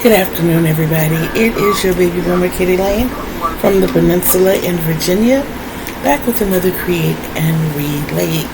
Good afternoon, everybody. It is your baby boomer Kitty Lane from the Peninsula in Virginia, back with another Create and Relate.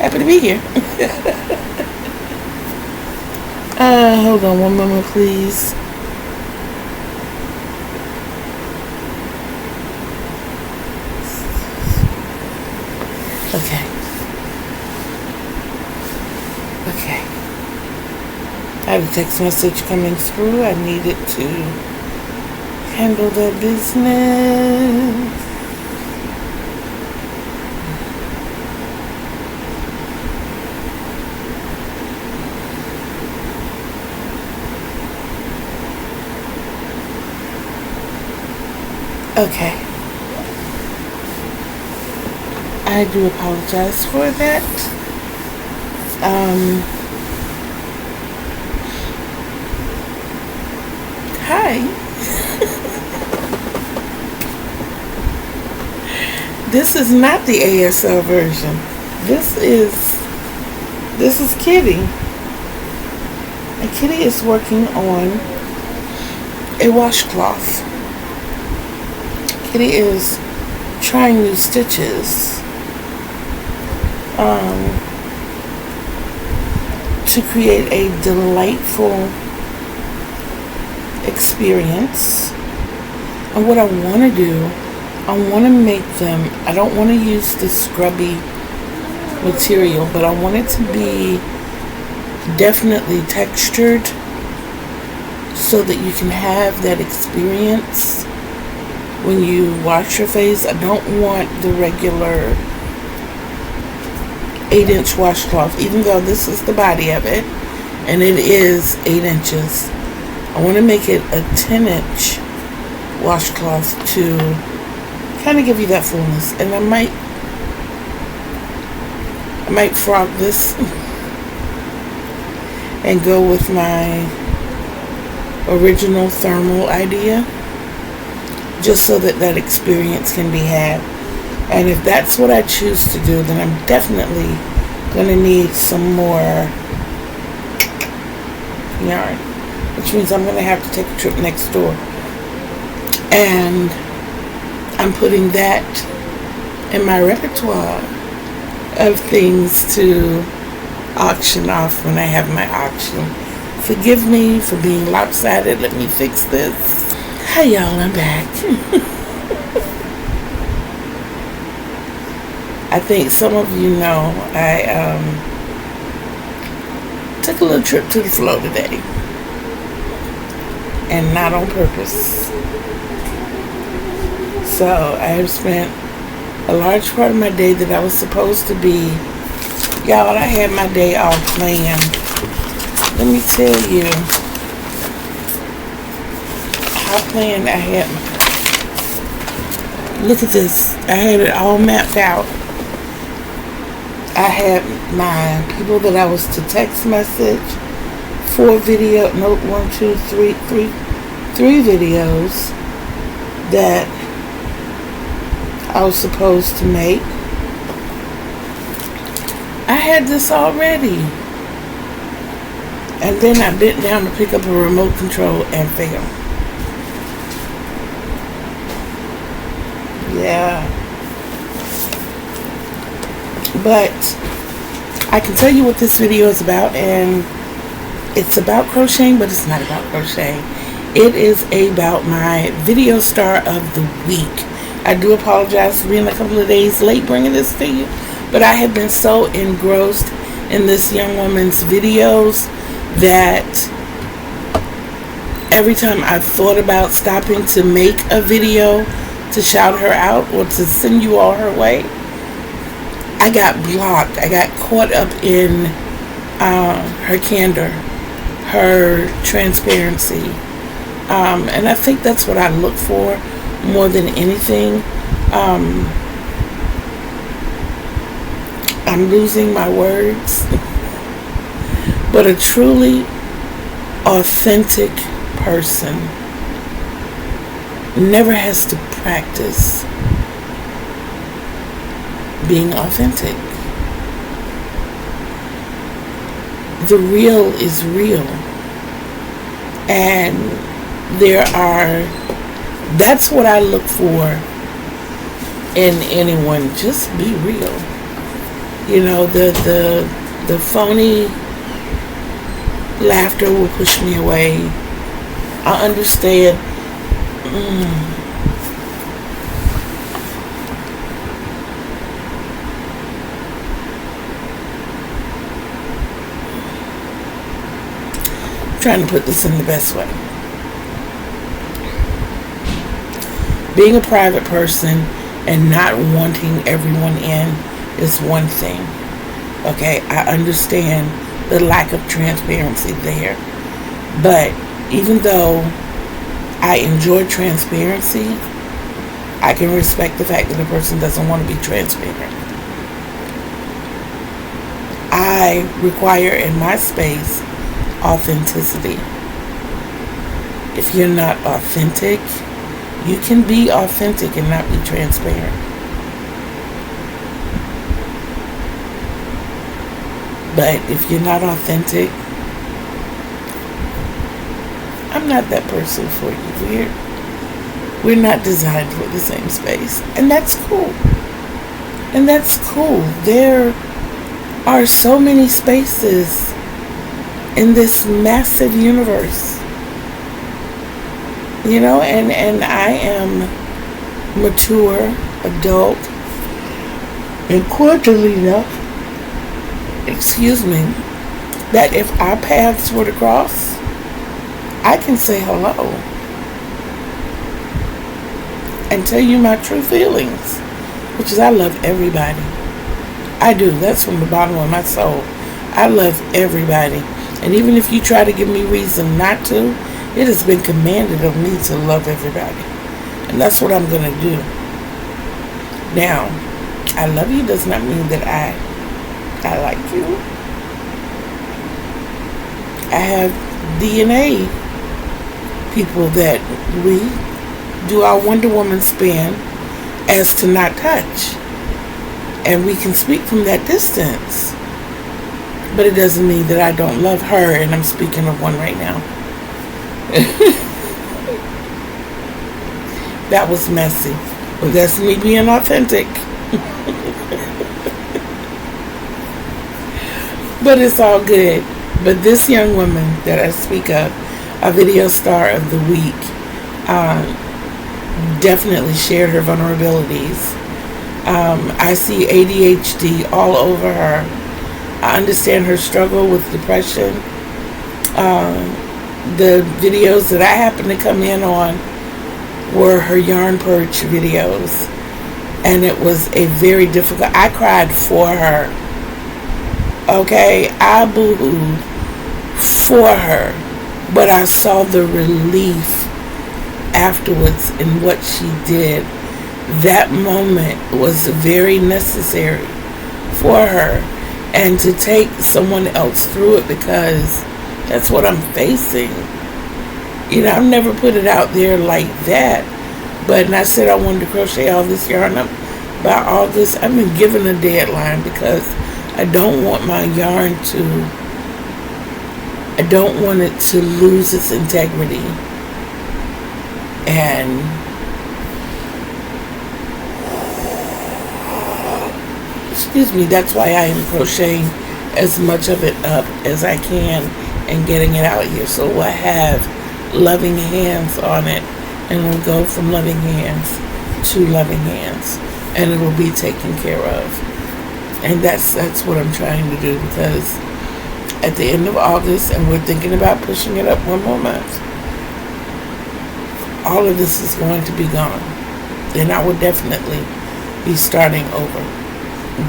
Happy to be here. Hold on one moment, please. Okay. I have a text message coming through. I needed to handle that business. Okay. I do apologize for that. Hi. This is not the ASL version. This is Kitty. And Kitty is working on a washcloth. Kitty is trying new stitches to create a delightful experience. And what I want to do, I want to make them, I don't want to use the scrubby material, but I want it to be definitely textured so that you can have that experience when you wash your face. I don't want the regular 8-inch washcloth, even though this is the body of it and it is 8 inches. I want to make it a 10-inch washcloth to kind of give you that fullness. And I might frog this and go with my original thermal idea, just so that that experience can be had. And if that's what I choose to do, then I'm definitely going to need some more yarn, which means I'm going to have to take a trip next door. And I'm putting that in my repertoire of things to auction off when I have my auction. Forgive me for being lopsided. Let me fix this. Hi y'all, I'm back. I think some of you know I took a little trip to the flow today. And not on purpose. So I have spent a large part of my day that I was supposed to be, y'all, I had my day all planned. Let me tell you how planned I had look at this. I had it all mapped out. I had my people that I was to text message, 4 video, no, 1, 2, 3 videos that I was supposed to make. I had this already. And then I bent down to pick up a remote control and failed. Yeah. But I can tell you what this video is about, and it's about crocheting, but it's not about crocheting. It is about my video star of the week. I do apologize for being a couple of days late bringing this to you, but I have been so engrossed in this young woman's videos that every time I've thought about stopping to make a video to shout her out or to send you all her way, I got blocked. I got caught up in her candor, her transparency, and I think that's what I look for more than anything. I'm losing my words, but a truly authentic person never has to practice being authentic. the real is real. And that's what I look for in anyone. Just be real. You know, the phony laughter will push me away. I understand. Trying to put this in the best way. Being a private person and not wanting everyone in is one thing. Okay, I understand the lack of transparency there. But even though I enjoy transparency, I can respect the fact that a person doesn't want to be transparent. I require in my space authenticity. If you're not authentic, you can be authentic and not be transparent. But if you're not authentic, I'm not that person for you. We're not designed for the same space. And that's cool. And that's cool. There are so many spaces in this massive universe. You know, and I am mature, adult, and cordial enough, that if our paths were to cross, I can say hello and tell you my true feelings, which is I love everybody. I do. That's from the bottom of my soul. I love everybody. And even if you try to give me reason not to, it has been commanded of me to love everybody. And that's what I'm going to do. Now, I love you does not mean that I like you. I have DNA people that we do our Wonder Woman spin as to not touch. And we can speak from that distance. But it doesn't mean that I don't love her, and I'm speaking of one right now. That was messy. But that's me being authentic. But it's all good. But this young woman that I speak of, a video star of the week, definitely shared her vulnerabilities. I see ADHD all over her. I understand her struggle with depression. The videos that I happened to come in on were her yarn perch videos. And it was a very difficult... I cried for her. Okay? I boo-hooed for her. But I saw the relief afterwards in what she did. That moment was very necessary for her. And to take someone else through it, because that's what I'm facing. You know, I've never put it out there like that. But and I said I wanted to crochet all this yarn up by August. I've been given a deadline because I don't want my yarn I don't want it to lose its integrity. And that's why I am crocheting as much of it up as I can and getting it out here. So we'll have loving hands on it, and it'll go from loving hands to loving hands, and it will be taken care of. And that's what I'm trying to do, because at the end of August, and we're thinking about pushing it up one more month, all of this is going to be gone, and I will definitely be starting over.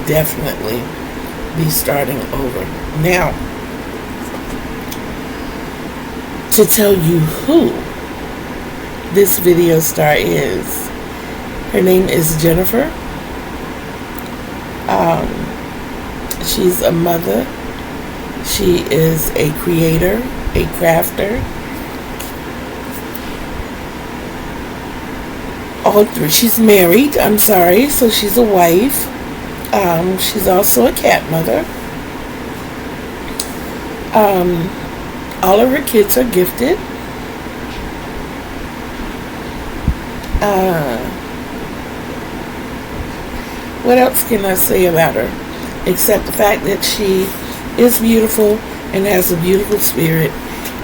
Definitely be starting over. Now, to tell you who this video star is, her name is Jennifer. She's a mother. She is a creator, a crafter. All three. She's married, I'm sorry, so she's a wife. She's also a cat mother. All of her kids are gifted. What else can I say about her? Except the fact that she is beautiful and has a beautiful spirit.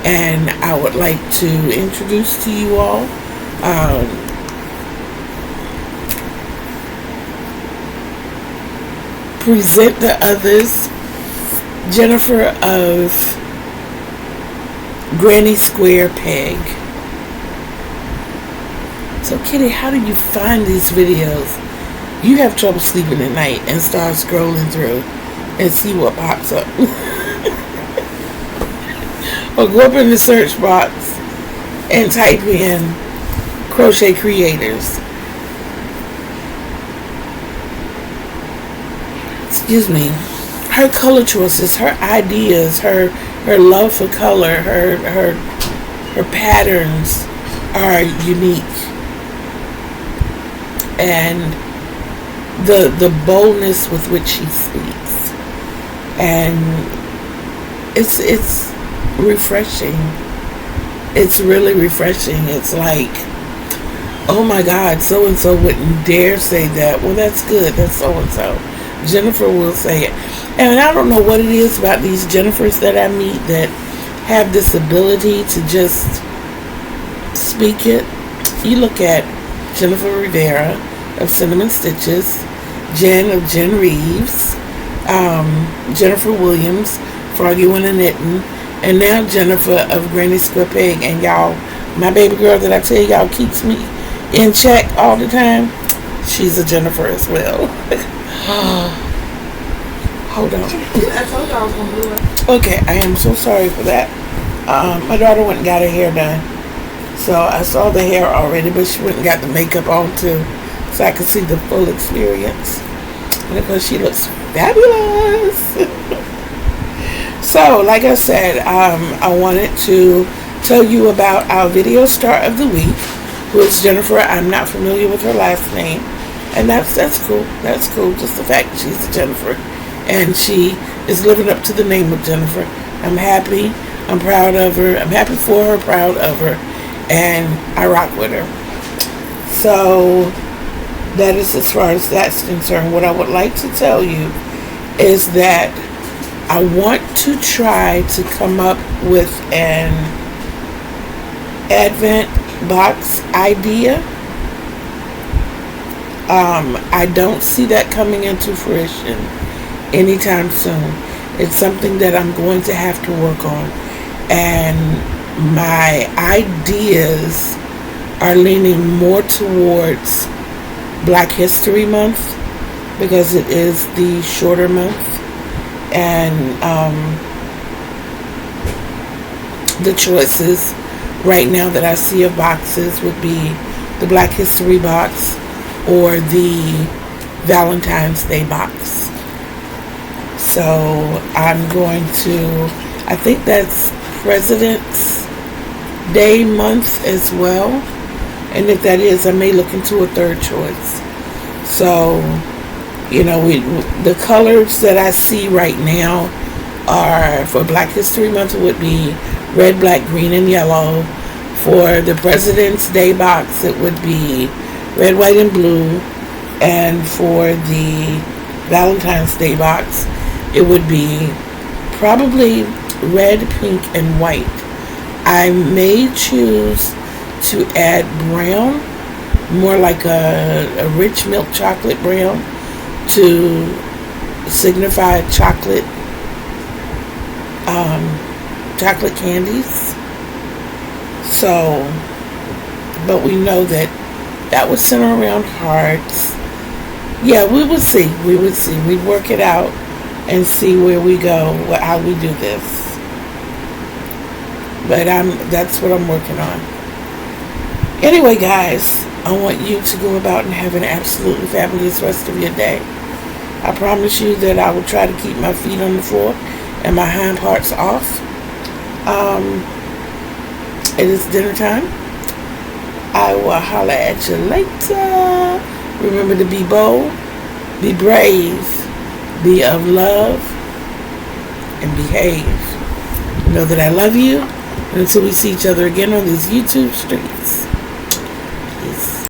And I would like to introduce to you all present the others, Jennifer of grannysquarepeg. So Kitty, how do you find these videos? You have trouble sleeping at night and start scrolling through and see what pops up. Or go up in the search box and type in crochet creators. Excuse me. Her color choices, her ideas, her love for color, her patterns are unique. And the boldness with which she speaks. And it's refreshing. It's really refreshing. It's like, oh my God, so and so wouldn't dare say that. Well, that's good. That's so and so. Jennifer will say it. And I don't know what it is about these Jennifers that I meet that have this ability to just speak it. You look at Jennifer Rivera of Cinnamon Stitches, Jen of Jen Reeves, Jennifer Williams, Froggy One and Knitting, and now Jennifer of grannysquarepeg. And y'all, my baby girl that I tell y'all keeps me in check all the time, she's a Jennifer as well. Hold on. I told you I was going to do it. Okay, I am so sorry for that. My daughter went and got her hair done. So I saw the hair already, but she went and got the makeup on too, so I could see the full experience. And of course, she looks fabulous. So, like I said, I wanted to tell you about our video star of the week, who is Jennifer. I'm not familiar with her last name, and that's cool. That's cool. Just the fact that she's a Jennifer, and she is living up to the name of Jennifer. I'm happy. I'm proud of her. I'm happy for her. Proud of her. And I rock with her. So that is as far as that's concerned. What I would like to tell you is that I want to try to come up with an Advent box idea. I don't see that coming into fruition anytime soon. It's something that I'm going to have to work on. And my ideas are leaning more towards Black History Month, because it is the shorter month. And the choices right now that I see of boxes would be the Black History box or the Valentine's Day box. So I'm going to, I think that's President's Day month as well. And if that is, I may look into a third choice. So, you know, the colors that I see right now are, for Black History Month, it would be red, black, green, and yellow. For the President's Day box, it would be red, white, and blue. And for the Valentine's Day box, it would be probably red, pink, and white. I may choose to add brown, more like a rich milk chocolate brown, to signify chocolate candies. So, but we know that would center around hearts. Yeah, we would see. We'd work it out and see where we go, how we do this. But that's what I'm working on. Anyway, guys, I want you to go about and have an absolutely fabulous rest of your day. I promise you that I will try to keep my feet on the floor and my hind parts off. It is dinner time. I will holler at you later. Remember to be bold, be brave, be of love, and behave. Know that I love you. And until we see each other again on these YouTube streets. Peace.